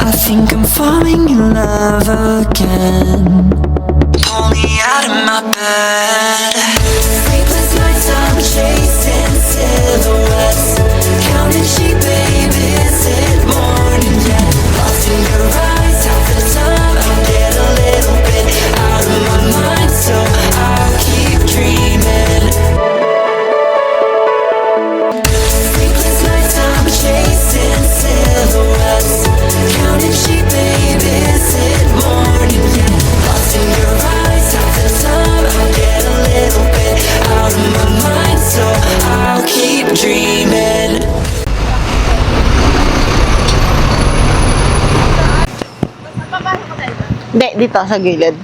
I think I'm falling in love again. Pull me out of my bed. Sleepless nights, I'm chasing silhouettes, counting sheep, baby, is it morning yet? Lost in your eyes, half the time I get a little bit out of my mind, so I'll keep dreaming. Sleepless nights, I'm chasing silhouettes, counting sheep, baby, is it morning yet? Lost in your eyes, half the time I get a little bit out of my mind, so I'll keep dreaming. Hindi, dito sa gilid.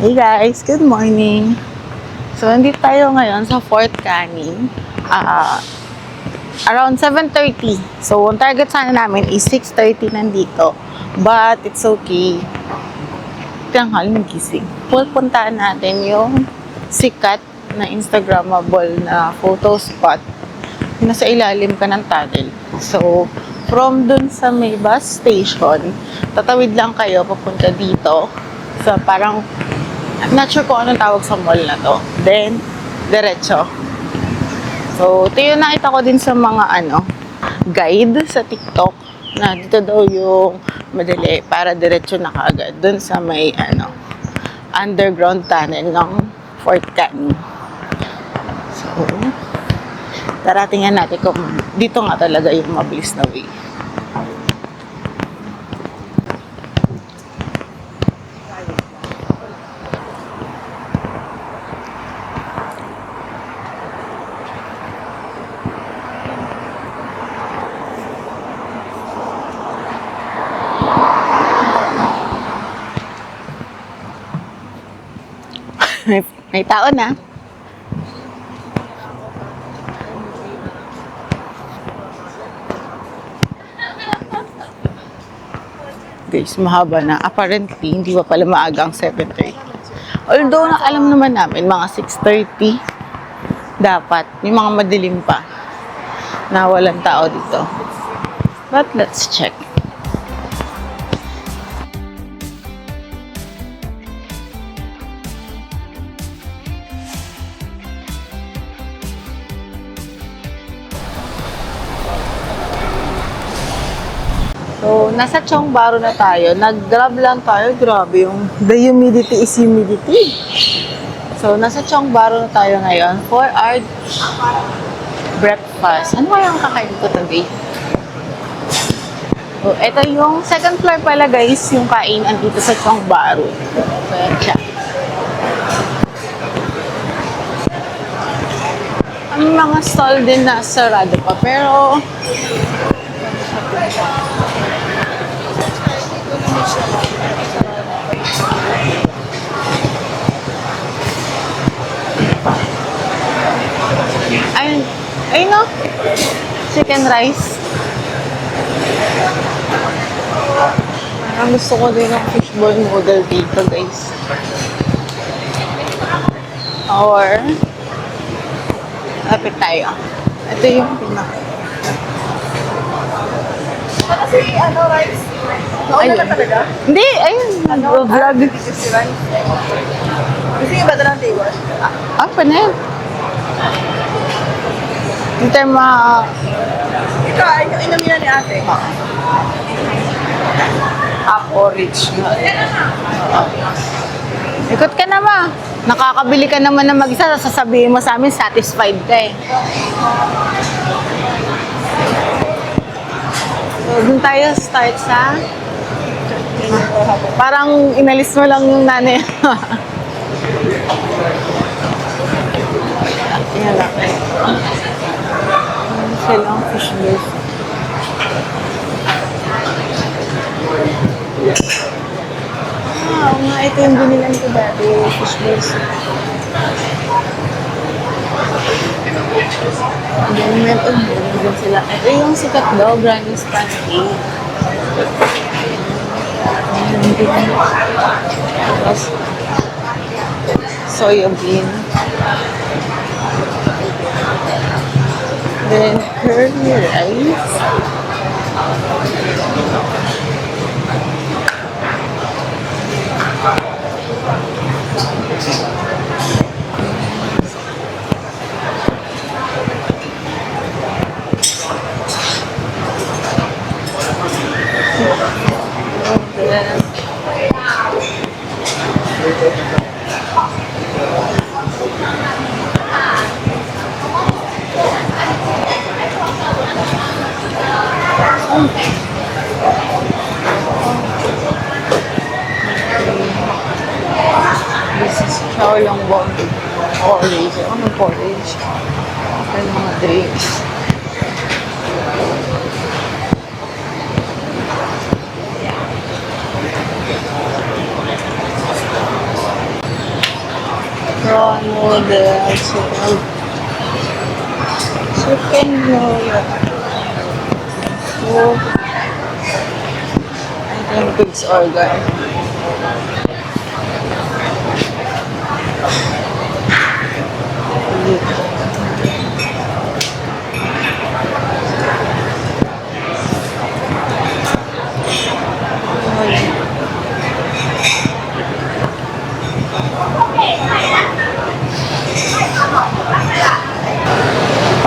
Hey guys, good morning. So, nandito tayo ngayon sa Fort Canning. Around 7:30. So, ang target sana namin is 6:30 nandito. But, it's okay. Tanghal, nagising. Pupuntahan natin yung sikat na Instagrammable na photo spot. Nasa ilalim ka ng tunnel. So, from dun sa may bus station, tatawid lang kayo papunta dito sa parang, I'm not sure kung anong tawag sa mall na to. Then, diretso. So, ito yung nakita ko din sa mga guide sa TikTok na dito daw yung madali para diretso na kaagad dun sa may underground tunnel ng Fort Canning. So, taratingnan natin kung dito nga talaga yung mabilis na way. May tao na. Guys, mahaba na. Apparently, hindi pa pala maaga ang 7:30. Although, alam naman namin, mga 6:30 dapat. Yung mga madilim pa na walang tao dito. But, let's check. So, nasa Chong Baro na tayo. Nag-grab lang tayo. Grabe yung the humidity is humidity. So, nasa Chong Baro na tayo ngayon for our breakfast. Ano kaya ang kakain ko today? So, ito yung second floor pala guys, yung kainan dito sa Chong Baro. So, yan siya. Ang mga stall din na sarado pa. Pero, ayun no? Chicken rice. Parang gusto ko din ng fishball noodle dito guys. Or lapit tayo. Ito yung Kasi rice? Nauna na talaga? Hindi, ayun. Vlog. Kasi iba na lang table. Pa na yun. Hindi tayo Ikaw, inumin na ni ate. porridge. Ikot ka na ma. Nakakabili ka naman ng mag-isa, sasabihin mo sa amin, satisfied ka eh. So, dun tayo start sa parang inalis mo lang yung nanay. Yan lang. Silang fish balls. Oo nga, ito yung binilan ko dati, fish balls. Ganyan, ganyan sila. Ito yung sikat daw, Granny's Pancake. Tapos, soya bean. Then, curly rice. This is Xiaolongbang porridge. Ano porridge? Ano mga drinks? Prawn noodle, chicken noodle. Oh, I think it's organ.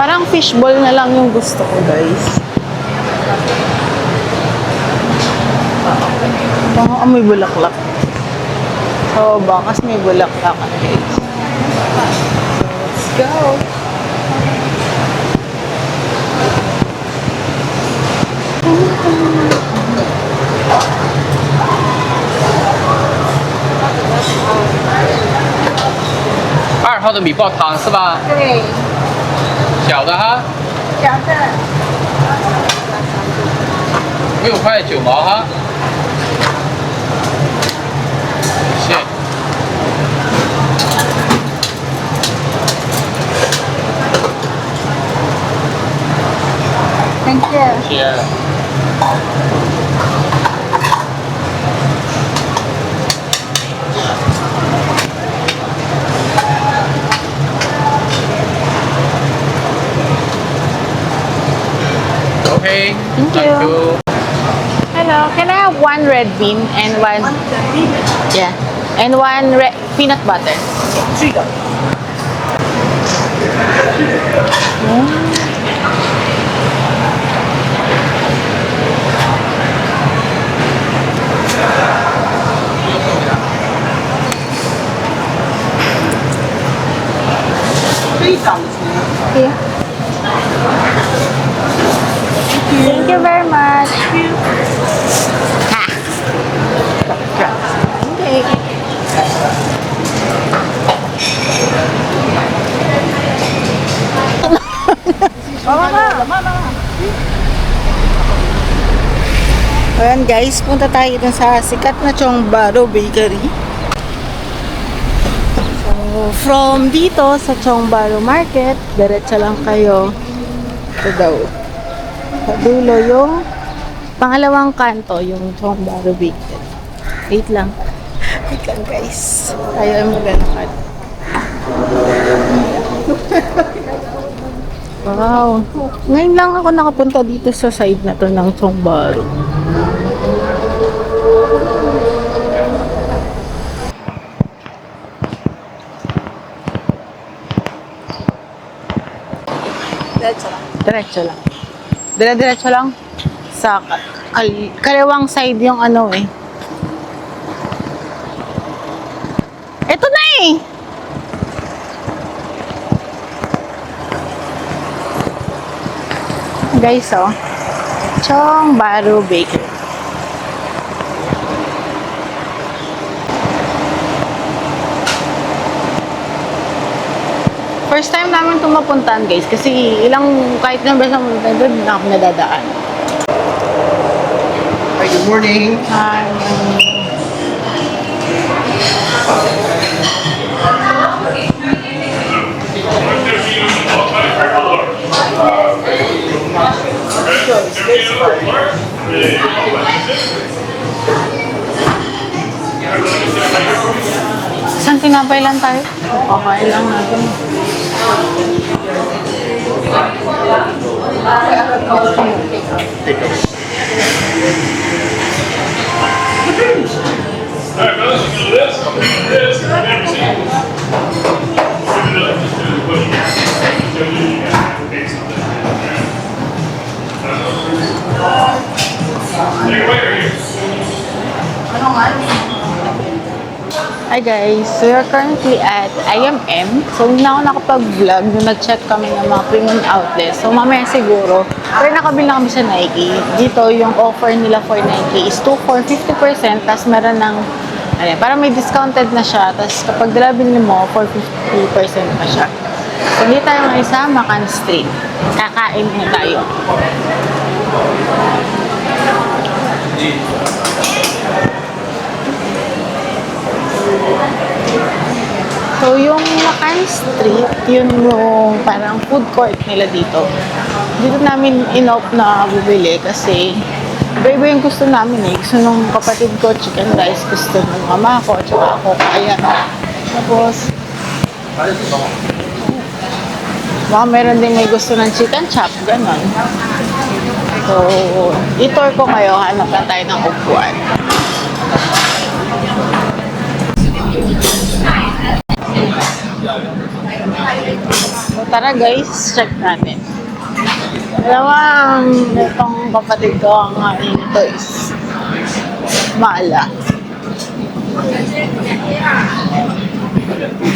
Parang fishball na lang yung gusto ko, guys. Baka amoy bulaklak. So, baka may bulaklak, guys. Let's go. 2号的米爆汤是吧？对，小的哈小的。 6块9毛哈。谢谢。 Thank you. 谢谢。 Okay. Thank you. Hello, can I have one red bean and one, yeah, and one peanut butter? 这个。 Yeah. Thank you very much. Ha. Okay. Ayan guys, punta tayo dun sa sikat na Chongbaro Bakery. So, from dito sa Chongbaro Market, diretso lang kayo. Ito daw. Sa dulo yung pangalawang kanto, yung Chongbaro Bakery. Wait lang. Wait lang guys. Tayo ay maglalakad. Wow. Ngayon lang ako nakapunta dito sa side na to ng Chongbaro. Diretso lang. Diretso lang. Sa kaliwang side yung ano eh. Ito na eh! Guys, oh. Chongbaro Bakery. First time namin ito mapuntahan, guys. Kasi kahit ilang beses na mapuntahan doon, hindi na ako nadadaan. Hi, good morning. Hi. Saan tinapay lang tayo? Okay lang natin. Hi guys, we are currently at IMM. So hindi na ako nakapag-vlog nung nag-check kami ng mga premium outlets. So mamaya siguro, pero nakabili na kami sa Nike. Dito yung offer nila for Nike is 2 for 50%, tapos meron ng, para may discounted na siya, tapos kapag bilhin mo, for 50% pa siya. So hindi tayo ngayon sa Macan Street. Kakain na tayo. So, yung Macan Street, yun yung parang food court nila dito. Dito namin in-opt na bibili kasi iba-iba yung gusto namin eh. Gusto nung kapatid ko, chicken rice. Gusto ng mama ko, at saka ako kaya. Tapos, baka meron din may gusto ng chicken chop, ganon. So, i-tour ko kayo, hanap lang tayo ng upuan. So, tara guys, check natin. Alam mo, itong kapatid ko ang ito is maala.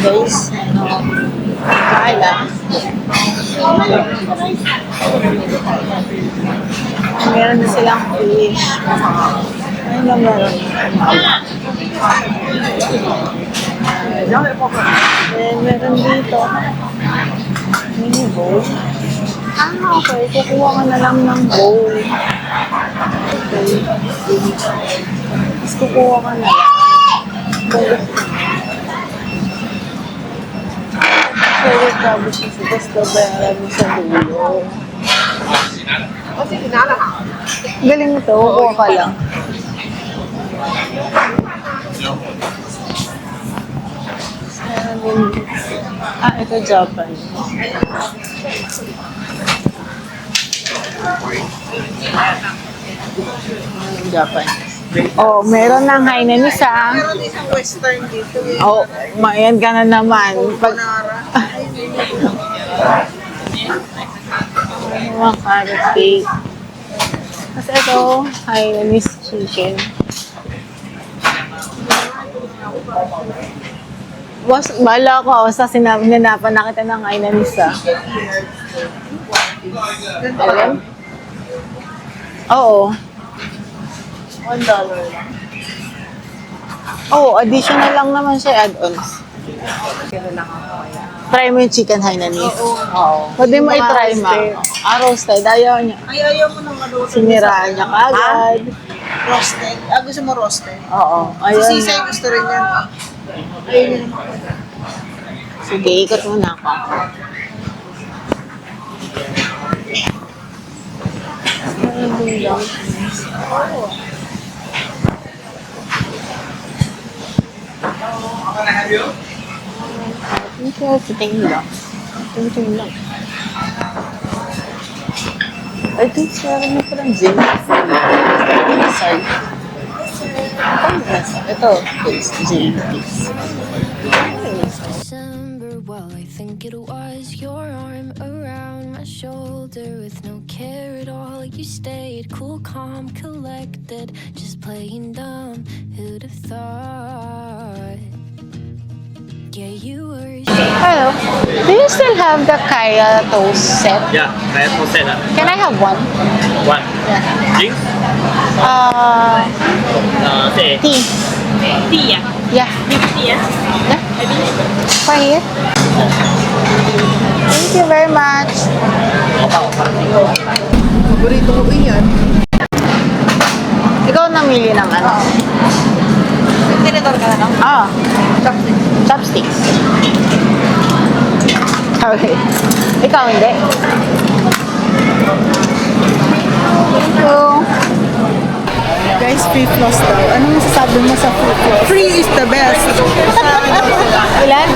Guys, maala. Meron din silang fish. Ano na meron? And meron dito mini bowl. Okay. Kukuha ka na lang ng bowl. Okay. Tapos kukuha ka na lang. Pero grabe siya. Tapos nabayaran mo sa dulo. Kasi kinala ka. Galing ito. Kukuha ka lang. Ito Japan. Japan. Oh, meron ng Hainanese ah. Meron isang western dito eh. Oh, mayan ka na naman. Pag mga carrot cake. Kasi ito, Hainanese chicken. Bahala ko, basta sinanapan na kita ng Hainanese ah. Alam? Oo. $1 lang. Oo, additional lang naman siya, add-ons. Kaya lang ako kaya. Try mo yung chicken Hainanese. Oo. Pwede mo Yung mga i-try ma. roasted. Roasted. Ayaw niya. Ay, ayaw mo nang maluto. Siniraan niya kaagad. Roasted? Gusto mo roasted? Oo. Ayaw Si niya. Sisay gusto rin yan. Ayaw niya naman. Sige, ikot muna ako. Ito, tingin lang. Tingin lang. I think meron na parang gin. Sorry. Ito, please. Gin, please. December, well, I think it was your arm around my shoulder with no care at all. You stayed cool, calm, collected, just playing dumb. Who'd have thought? Yeah, you were. Hello. Do you still have the Kaya toast set? Yeah, kaya po set ah. Can I have one? One. Yeah. Drinks? Say. Tea. Tea Yeah. Tea Yeah. For here. Thank you very much. Paborito ko yan. Ikaw namili ng ano? Tinidor ka na lang. Chopsticks. Okay. Ikaw hindi. Thank you. Guys, free floss daw. Anong masasabi mo sa free floss? Free is the best. Ilan?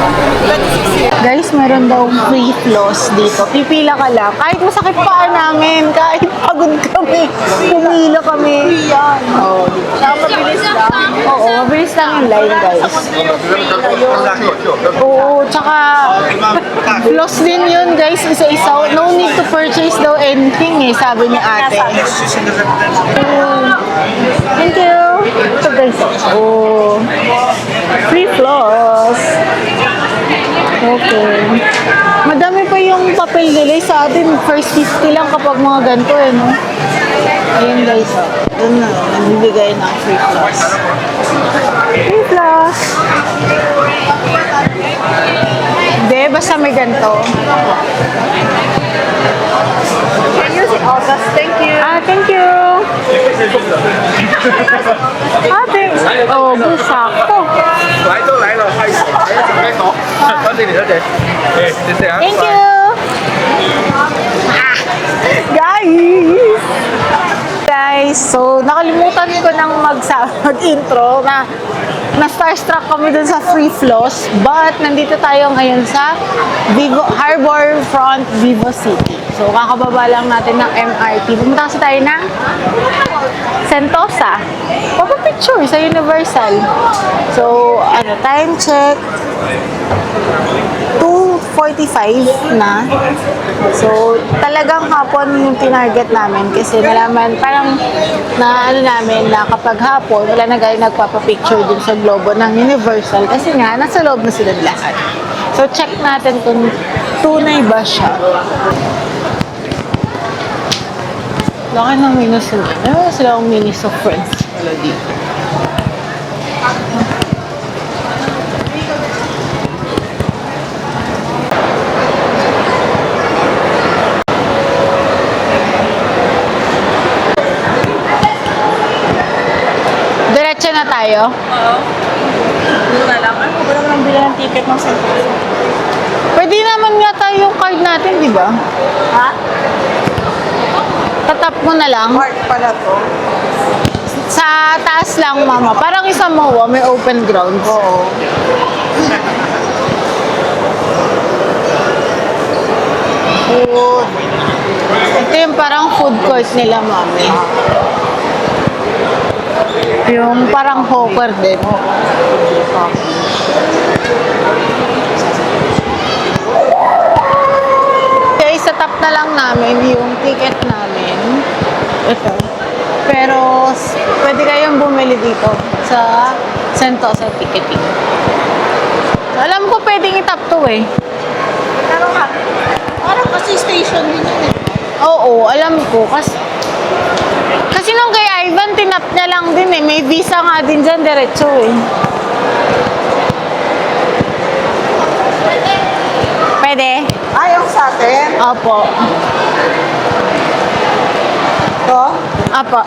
Guys, meron daw free floss dito. Pipila ka lang. Kahit masakit paa namin, kahit pagod kami, pumila kami. Oo, mabilis lang. Oo, mabilis lang yung line, guys. Oo, tsaka floss din yun, guys. Isa-isa. No need to purchase daw anything eh, sabi ni ate. Thank you. Ito, guys. Oh, free floss. Okay. Madami pa yung papel nila sa atin. First 50 lang kapag mga ganito eh, no? Ayun guys, oh. Doon na, nagbibigay ng free floss. Free floss. Hindi, basta may ganito. August, thank you. Ah, thank you. Ate. Oh, sakto. 来都来了，拍手，还要准备好。小姐，小姐，哎，谢谢啊。 Thank you. Guys, so nakalimutan ko nang mag-intro na starstruck kami dun sa Free Floss, but nandito tayo ngayon sa Harbor Front, Vivo City. So kakababa lang natin ng MRT. Pumunta kasi tayo ng Sentosa. Papa-picture sa Universal. So, time check. 2:45 na. So, talagang hapon yung tinarget namin kasi nalaman, parang namin na kapag hapon, wala na gayong nagpapapicture dun sa globo ng Universal kasi nga, nasa loob na sila lahat. So, check natin kung tunay ba siya. Laki ng Minnesota. Ano sila ang Minnesota friends pala dito? Diretso na tayo? Oo. Ano na lang? Ano ba naman ang bilang ng ticket ng Sentosa? Pwede naman yata yung card natin, di ba? Ha? Tatap mo na lang. Park pala to. Sa taas lang, mama. Parang isang MOA, may open grounds. Oo. Food. Ito yung parang food court nila, mami. Yung parang hawker din. Okay, sa top na lang namin yung ticket namin. Ito. Pero, pwede kayong bumili dito sa Sentosa Ticketing. So, alam ko pwedeng itap to eh. Pero parang kasi station din yun eh. Oo, alam ko. Kasi nung kay Ivan, tinap niya lang din eh. May visa nga din dyan, diretso eh. Pwede? Ayaw sa atin. Opo. To? Opo.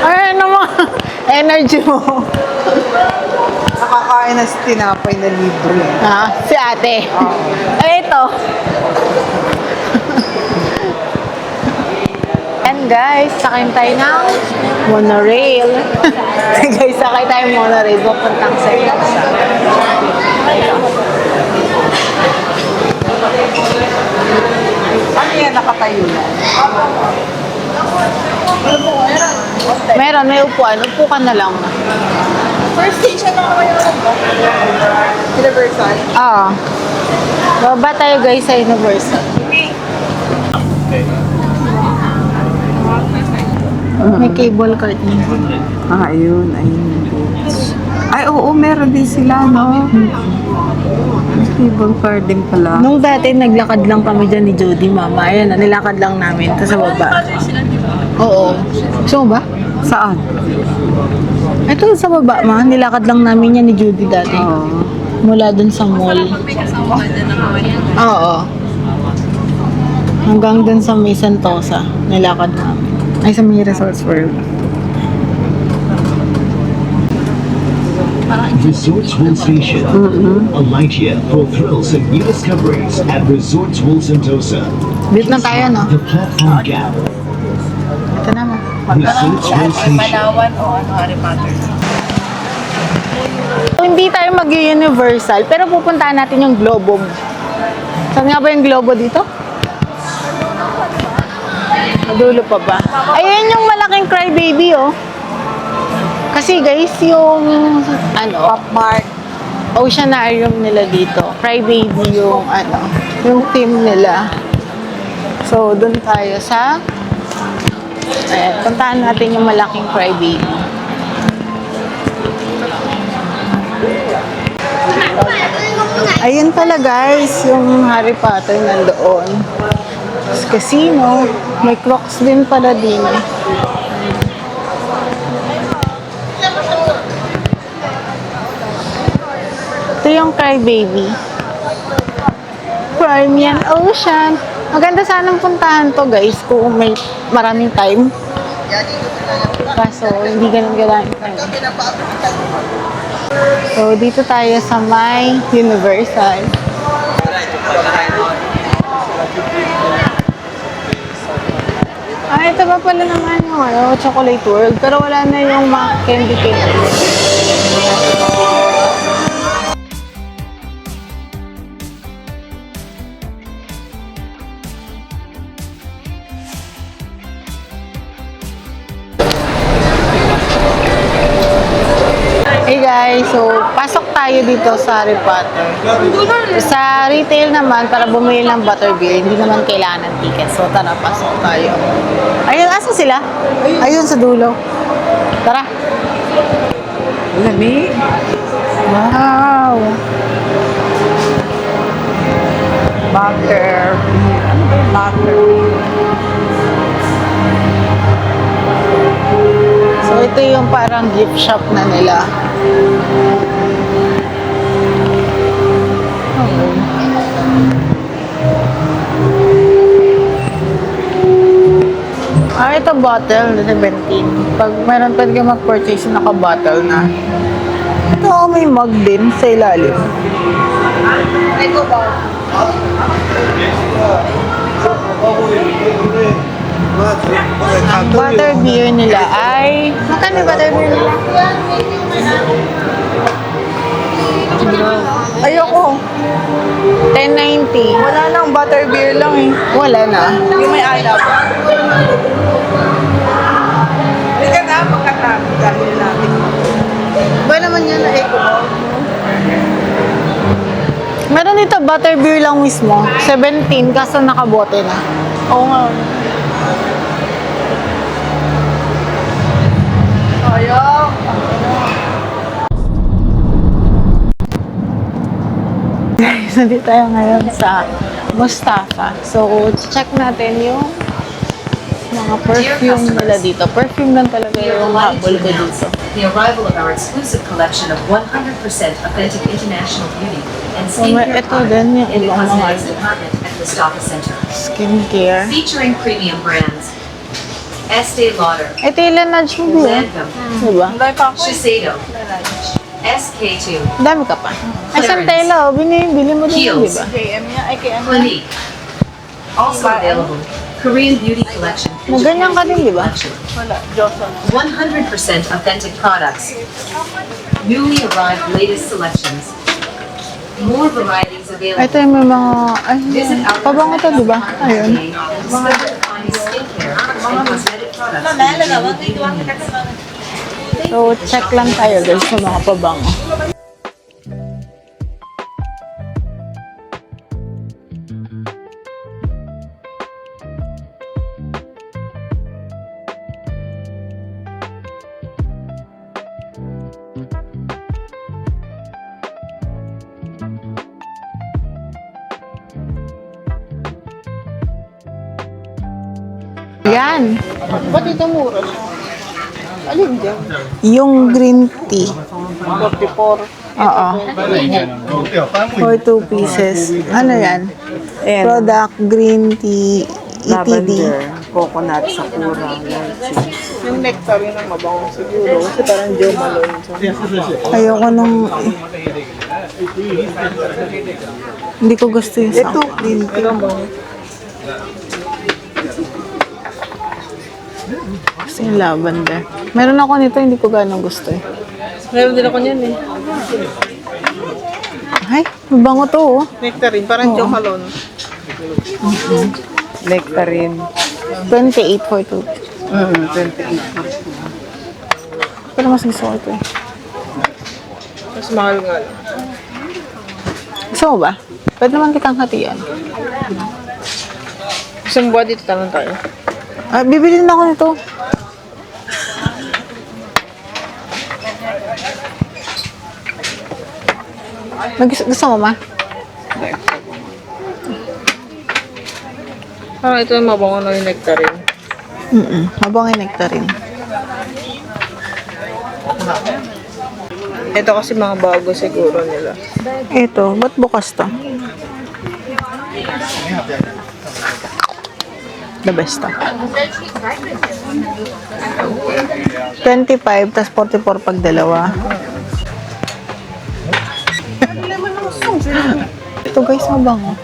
Ay, ano mo? Energy mo. Nakakain na si tinapay na libre. Ha? Si ate. Ay, ito. And guys, sakay tayo ng monorail. Guys, sakay tayo ng monorail. Papuntang Sentosa. Ano yan, nakatayo na? Meron, may upuan. Upo ka na lang. First station na kayo ba? Universal. Ah. Baba tayo guys sa Universal. May cable cart niya. Ayun. Ay, oo, meron din sila, no? Cable car din pala. Nung dati, naglakad lang kami dyan ni Jody, mama. Ayan, nilakad lang namin. Tapos sa baba. Oo. Gusto mo ba? Saan? Ito sa baba, ma. Nilakad lang namin yan ni Judy dati. Oo. Mula dun sa mall. Oo. Hanggang dun sa may Sentosa. Nilakad namin. Ay, sa may Resorts World. Resorts World Station. Alight here for thrills and new discoveries at Resorts World Sentosa. Dito na tayo, no? The platform gap. Ito na mo. Resorts World Station. Hindi tayo mag-universal, pero pupuntahan natin yung Globo. Saan nga ba yung Globo dito? Madulo pa ba? Ayan yung malaking Crybaby, oh. Kasi guys, yung Popmart Oceanarium nila dito. Crybaby yung yung theme nila. So, dun tayo sa puntahan natin yung malaking Crybaby. Ayun pala guys, yung Harry Potter nandoon. Casino, may Crocs din pala din. Ito yung Crybaby. Permian Ocean. Maganda sanang puntahan to guys kung may maraming time. Kaso hindi ganun kadaming time. So dito tayo sa may Universal. Ito ba pala naman yung Chocolate World, pero wala na yung mga candy cane. Hey guys, so pasok tayo dito sa Harry Potter. Sa retail naman, para bumili ng butterbeer, hindi naman kailangan ng ticket. So tara, pasok tayo. Ayun, asa sila? Ayun sa dulo. Tara. Lami. Wow. Butter. Ano ba yung butter? So ito yung parang gift shop na nila. Ito bottle, 17. Pag meron pwede ka mag-purchase na naka-bottle na. Ito, may mug din sa ilalim. Ang butterbeer nila ay... Magkano yung butterbeer nila? Ayoko. 10.90. Wala lang, butterbeer lang eh. Wala na. Yung may alab. Hindi ka na, pagkatapos dahil natin. Ba naman yan na eco? Meron dito butterbeer lang mismo. 17 kaso nakabote na. Oo nga. Ayaw. Guys, nandito tayo ngayon sa Mustafa. So, check natin yung mga perfume nila dito. Perfume lang talaga yung habol ko dito. The arrival of our exclusive collection of 100% authentic international beauty and So, may skincare ito din yung in the ibang cosmetics mga department at Mustafa Center. skincare. Featuring premium brands Estee Lauder, Ito yung Laneige mo ba? Lancome, Diba? Dahil pa ako. Shiseido, SK2, Dami ka pa. Ay, Santella, bili mo din yun, Kiehl's, diba? JM niya, ay kaya Clinique. Also available, Korean Beauty Collection. Na ganyan ka din, diba? wala. Johnson. 100% authentic products. Newly arrived latest selections. More varieties available. Ito yung may mga, ay, Visit our pabango to, diba? Ayun. Discover the finest skincare and cosmetic products. So, check lang tayo guys sa mga pabango. Yan. Ba't ito mura siya? Alin dyan? Yung green tea. 44. Oo. For 2 pieces. Ano yan? Ayan. Product green tea Lavender, coconut, sakura, lychee. Yung nectarine ang mabango siguro. Kasi parang Joe Malone. Ayoko nung... Hindi ko gusto yung Ito, sangka. green tea. Gusto yung lavender. Meron ako nito, hindi ko ganong gusto eh. Meron din ako niyan eh. Ay, mabango to oh. Nectarine, parang Joe Malone. Nectarine. 28 for 2. 28. Pero mas gusto ko ito eh. Mas mahal nga lang. Gusto mo ba? Pwede naman kitang hatian. Isang buwan dito tanong tayo. Ah, bibili din ako nito. Gusto mo ma? Parang ito yung mabango na yung nectarine. Mabang yung nectarine. Ito kasi mga bago siguro nila. Ito, ba't bukas to? The best to. 25, tas 44 pag dalawa. Ito guys, mabango.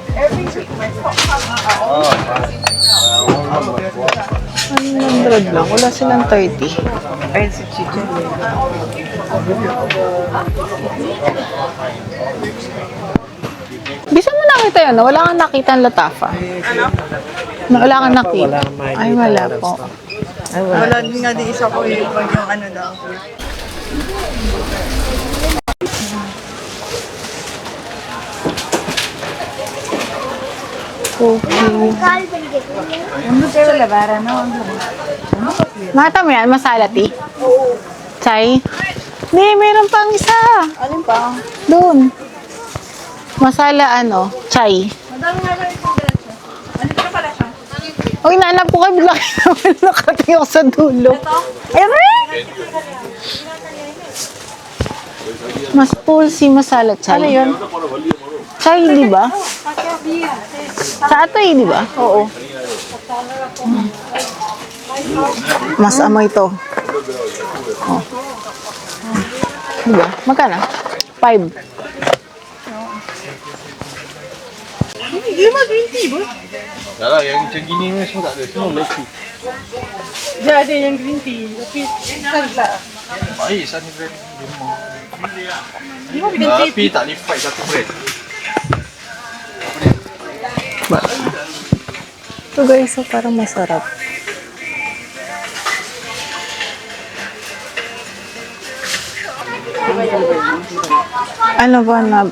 100 lang. Wala silang 30. Ayun si Chichen eh. Bisa mo nakita yun, no? Wala kang nakita ang latafa. Ano? Wala kang nakita. Ay, wala po. Wala din nga din isa ko yung ano daw. Makita mo yan, masalati? Chay? Hindi, meron pang isa. Alin pa? Doon. Masala ano, chay. Uy, naanap ko kayo, bigla kayo nakating ako sa dulo. Ayun! Mas pulsi masala chay. Ano yun? Chay, di ba? Sa atoy, di ba? Oo. Mas amoy to. Oh. Di ba? Magkano? 5. Yalah, yang macam gini ni semua tak ada. Semua Messi. Dia ada yang green tea. Tapi tak. Baik, sana brand lima. Tapi tak boleh fight satu brand. Ito guys, so parang masarap. Ano ba na?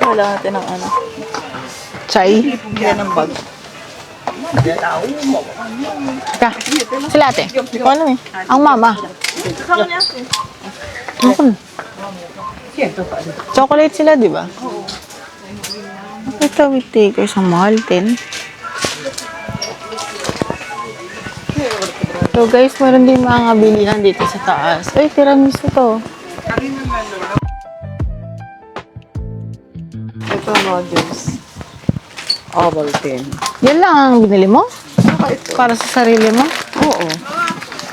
Wala natin ng ano. Chai? Yan ang bag. Ka, sila ate. Ano eh? Ang mama. Ako na. Chocolate sila, di ba? Ito with takers, ang mahal din. So guys, meron din mga bilihan dito sa taas. Ay, tiramisu to. Ito noodles. Ovaltine. Yan lang ang binili mo? Para sa sarili mo? Oo.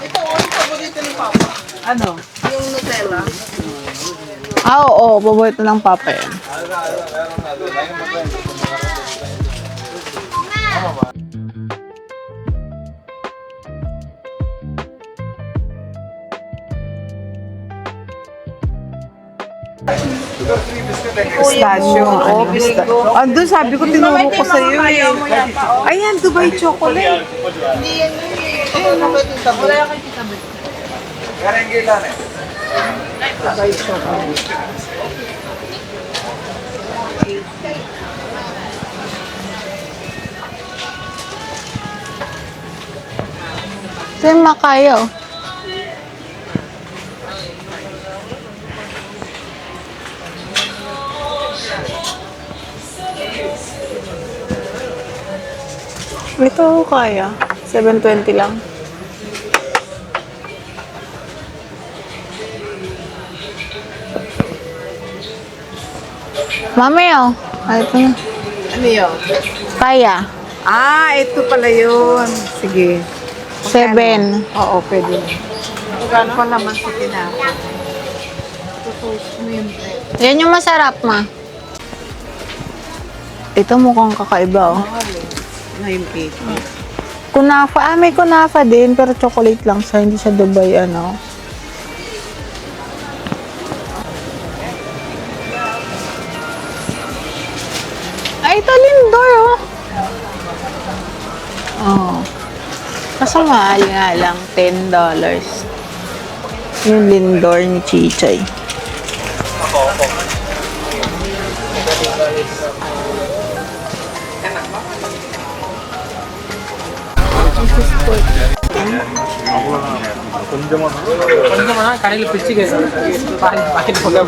Ito ang paborito ni Papa. Ano? Yung Nutella. Ah, oo. Paborito ng papa yan. Pistachio. Oo, pistachio. Andun, sabi ko, tinuro ko sa iyo eh. Ayan, Dubai chocolate. Hindi yan eh. Ayun, wala kay Tita Beth. Dubai chocolate. Ito yung makaya, oh. Ito kaya. 720 lang. Mami, oh. Ay, ito na. Ano yun? Kaya. Ito pala yun. Sige. 7. Oo, pwede na. Magkano pa naman sa tinapay? Tutusin mo yung bread. Yan yung masarap, ma. Ito mukhang kakaiba, oh. Na yung cake. Kunafa. May kunafa din, pero chocolate lang siya. Hindi siya Dubai, ano. Ito Lindor, oh. Oh. Kaso mahal nga lang, $10. Yung Lindor ni Chichay. கொஞ்சமா கடையில பிச்சுக்க பாக்கெட் போக